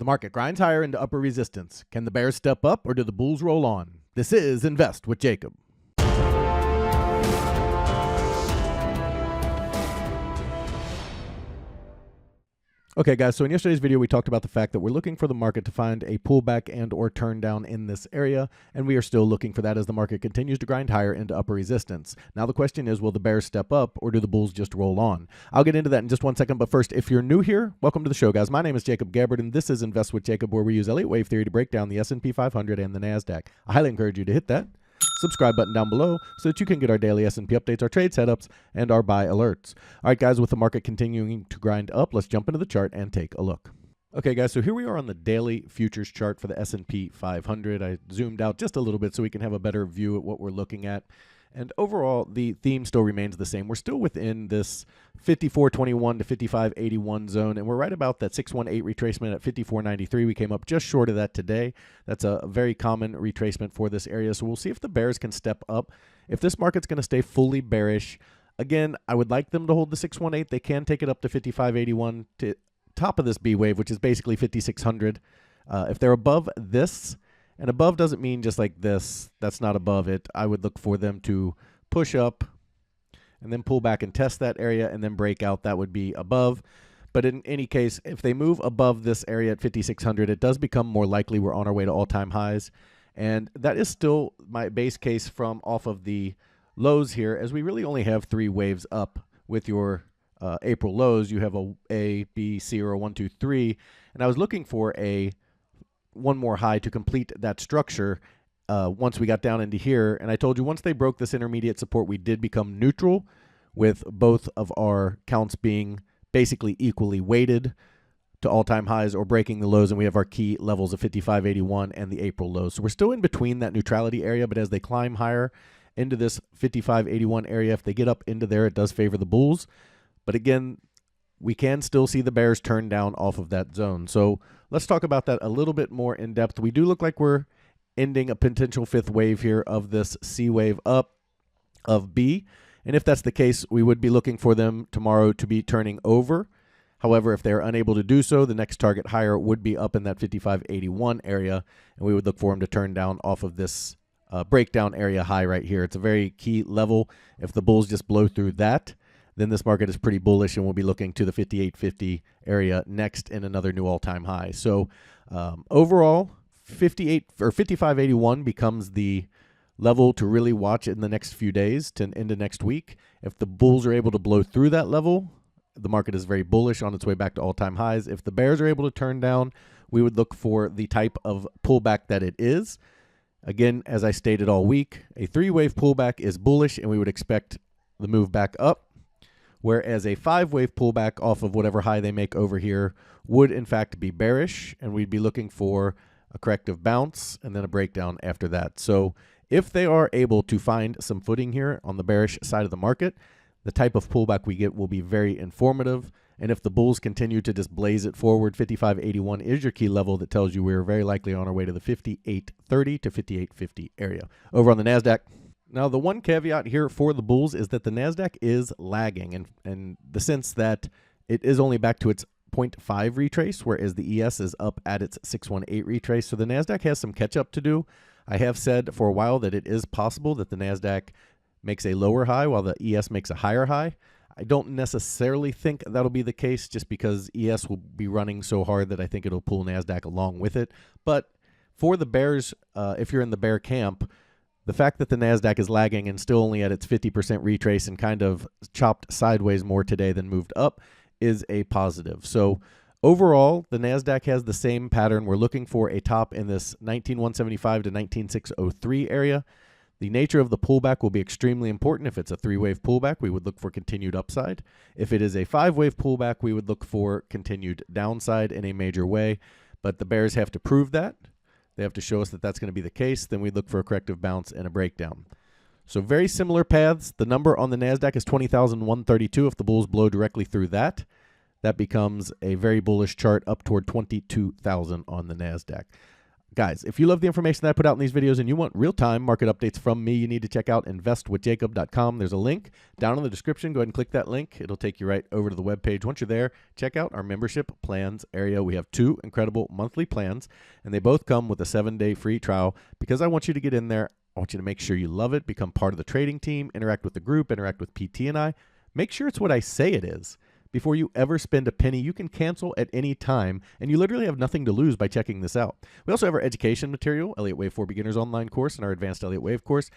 The market grinds higher into upper resistance. Can the bears step up or do the bulls roll on? This is Invest with Jacob. Okay guys, so in yesterday's video we talked about the fact that we're looking for the market to find a pullback and or turn down in this area, and we are still looking for that as the market continues to grind higher into upper resistance. Now the question is, will the bears step up or do the bulls just roll on? I'll get into that in just one second, but first, if you're new here, welcome to the show guys. My name is Jacob Gabbard and this is Invest with Jacob, where we use Elliott Wave Theory to break down the SP 500 and the NASDAQ. I highly encourage you to hit that subscribe button down below so that you can get our daily S&P updates, our trade setups, and our buy alerts. All right, guys, with the market continuing to grind up, let's jump into the chart and take a look. Okay, guys, so here we are on the daily futures chart for the S&P 500. I zoomed out just a little bit so we can have a better view at what we're looking at. And overall, the theme still remains the same. We're still within this 54.21 to 55.81 zone, and we're right about that 618 retracement at 54.93. We came up just short of that today. That's a very common retracement for this area. So we'll see if the bears can step up. If this market's going to stay fully bearish, again, I would like them to hold the 618. They can take it up to 55.81 to top of this B wave, which is basically 5,600. If they're above this, and above doesn't mean just like this, that's not above it. I would look for them to push up and then pull back and test that area and then break out. That would be above. But in any case, if they move above this area at 5,600, it does become more likely we're on our way to all-time highs. And that is still my base case from off of the lows here, as we really only have 3 waves up with your April lows. You have a B, C, or a 1, 2, 3. And I was looking for one more high to complete that structure once we got down into here. And I told you once they broke this intermediate support, we did become neutral with both of our counts being basically equally weighted to all-time highs or breaking the lows. And we have our key levels of 55.81 and the April lows. So we're still in between that neutrality area, but as they climb higher into this 55.81 area, if they get up into there, it does favor the bulls. But again, we can still see the bears turn down off of that zone. So let's talk about that a little bit more in depth. We do look like we're ending a potential 5th wave here of this C wave up of B. And if that's the case, we would be looking for them tomorrow to be turning over. However, if they're unable to do so, the next target higher would be up in that 55.81 area. And we would look for them to turn down off of this breakdown area high right here. It's a very key level. If the bulls just blow through that, then this market is pretty bullish, and we'll be looking to the 58.50 area next in another new all-time high. So overall, 55.81 becomes the level to really watch in the next few days to into next week. If the bulls are able to blow through that level, the market is very bullish on its way back to all-time highs. If the bears are able to turn down, we would look for the type of pullback that it is. Again, as I stated all week, a 3-wave pullback is bullish, and we would expect the move back up. Whereas a 5-wave pullback off of whatever high they make over here would in fact be bearish, and we'd be looking for a corrective bounce and then a breakdown after that. So if they are able to find some footing here on the bearish side of the market, the type of pullback we get will be very informative. And if the bulls continue to just blaze it forward, 55.81 is your key level that tells you we're very likely on our way to the 58.30 to 58.50 area. Over on the NASDAQ. Now, the one caveat here for the bulls is that the NASDAQ is lagging in the sense that it is only back to its 0.5 retrace, whereas the ES is up at its 618 retrace. So the NASDAQ has some catch up to do. I have said for a while that it is possible that the NASDAQ makes a lower high while the ES makes a higher high. I don't necessarily think that'll be the case just because ES will be running so hard that I think it'll pull NASDAQ along with it. But for the bears, if you're in the bear camp, the fact that the NASDAQ is lagging and still only at its 50% retrace and kind of chopped sideways more today than moved up is a positive. So overall, the NASDAQ has the same pattern. We're looking for a top in this 19,175 to 19,603 area. The nature of the pullback will be extremely important. If it's a 3-wave pullback, we would look for continued upside. If it is a 5-wave pullback, we would look for continued downside in a major way. But the bears have to prove that. They have to show us that that's going to be the case. Then we look for a corrective bounce and a breakdown. So very similar paths. The number on the NASDAQ is 20,132. If the bulls blow directly through that, that becomes a very bullish chart up toward 22,000 on the NASDAQ. Guys, if you love the information that I put out in these videos and you want real-time market updates from me, you need to check out investwithjacob.com. There's a link down in the description. Go ahead and click that link. It'll take you right over to the webpage. Once you're there, check out our membership plans area. We have 2 incredible monthly plans, and they both come with a 7-day free trial. Because I want you to get in there, I want you to make sure you love it, become part of the trading team, interact with the group, interact with PT and I. Make sure it's what I say it is. Before you ever spend a penny, you can cancel at any time, and you literally have nothing to lose by checking this out. We also have our education material, Elliott Wave for Beginners online course, and our advanced Elliott Wave course.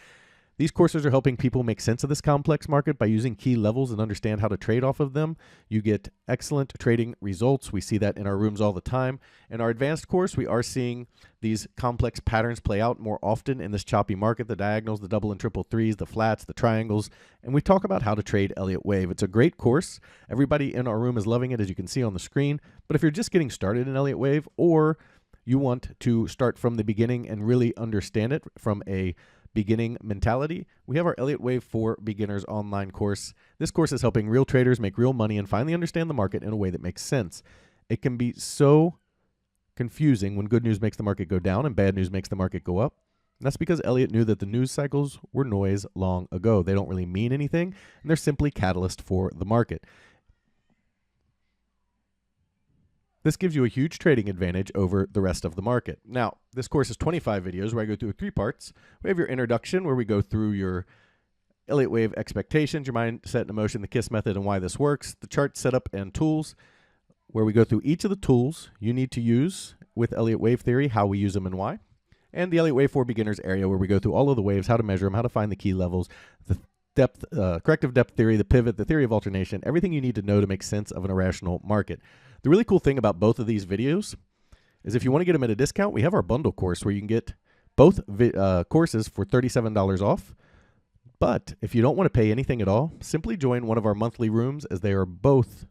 These courses are helping people make sense of this complex market by using key levels and understand how to trade off of them. You get excellent trading results. We see that in our rooms all the time. In our advanced course, we are seeing these complex patterns play out more often in this choppy market, the diagonals, the double and triple threes, the flats, the triangles, and we talk about how to trade Elliott Wave. It's a great course. Everybody in our room is loving it, as you can see on the screen. But if you're just getting started in Elliott Wave, or you want to start from the beginning and really understand it from a beginning mentality, we have our Elliott Wave for Beginners online course. This course is helping real traders make real money and finally understand the market in a way that makes sense. It can be so confusing when good news makes the market go down and bad news makes the market go up. And that's because Elliott knew that the news cycles were noise long ago. They don't really mean anything, and they're simply catalyst for the market. This gives you a huge trading advantage over the rest of the market. Now, this course is 25 videos where I go through 3 parts. We have your introduction, where we go through your Elliott Wave expectations, your mindset and emotion, the KISS method, and why this works, the chart setup and tools, where we go through each of the tools you need to use with Elliott Wave Theory, how we use them and why, and the Elliott Wave for Beginners area, where we go through all of the waves, how to measure them, how to find the key levels, the depth, corrective depth theory, the pivot, the theory of alternation, everything you need to know to make sense of an irrational market. The really cool thing about both of these videos is if you want to get them at a discount, we have our bundle course where you can get both courses for $37 off. But if you don't want to pay anything at all, simply join one of our monthly rooms, as they are both,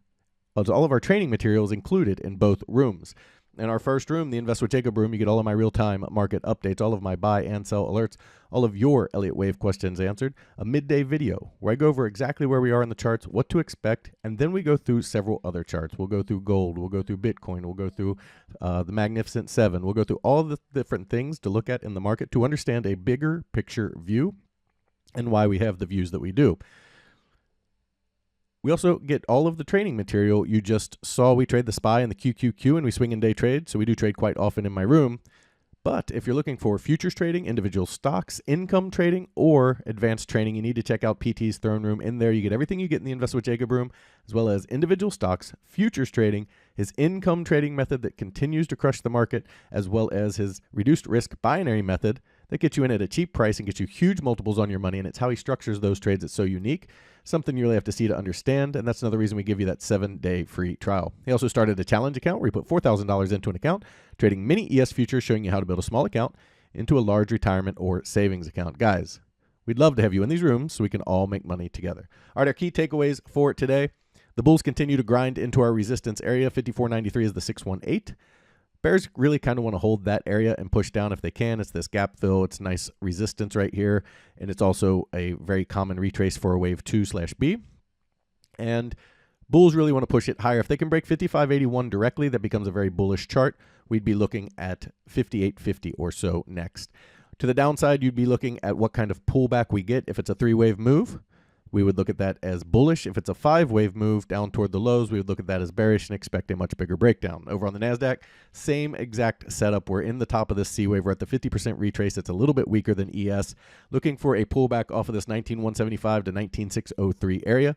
as all of our training materials included in both rooms. In our first room, the Invest with Jacob room, you get all of my real-time market updates, all of my buy and sell alerts, all of your Elliott Wave questions answered, a midday video where I go over exactly where we are in the charts, what to expect, and then we go through several other charts. We'll go through gold, we'll go through Bitcoin, we'll go through the Magnificent Seven, we'll go through all the different things to look at in the market to understand a bigger picture view and why we have the views that we do. We also get all of the training material you just saw. We trade the SPY and the QQQ, and we swing in day trade, so we do trade quite often in my room. But if you're looking for futures trading, individual stocks, income trading, or advanced trading, you need to check out PT's Throne Room. In there, you get everything you get in the Invest with Jacob room, as well as individual stocks, futures trading, his income trading method that continues to crush the market, as well as his reduced risk binary method that gets you in at a cheap price and gets you huge multiples on your money. And it's how he structures those trades that's so unique. Something you really have to see to understand, and that's another reason we give you that 7-day free trial. He also started a challenge account where he put $4,000 into an account, trading mini ES futures, showing you how to build a small account into a large retirement or savings account. Guys, we'd love to have you in these rooms so we can all make money together. All right, our key takeaways for today. The bulls continue to grind into our resistance area. 54.93 is the 618. Bears really kind of want to hold that area and push down if they can. It's this gap fill. It's nice resistance right here. And it's also a very common retrace for a wave 2/B. And bulls really want to push it higher. If they can break 55.81 directly, that becomes a very bullish chart. We'd be looking at 58.50 or so next. To the downside, you'd be looking at what kind of pullback we get. If it's a 3-wave move, we would look at that as bullish. If it's a 5-wave move down toward the lows, we would look at that as bearish and expect a much bigger breakdown. Over on the NASDAQ, same exact setup. We're in the top of this C wave. We're at the 50% retrace. It's a little bit weaker than ES. Looking for a pullback off of this 19,175 to 19,603 area.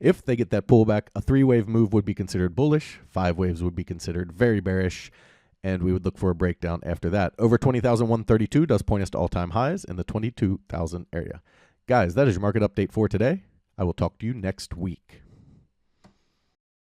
If they get that pullback, a 3-wave move would be considered bullish. 5 waves would be considered very bearish. And we would look for a breakdown after that. Over 20,132 does point us to all-time highs in the 22,000 area. Guys, that is your market update for today. I will talk to you next week.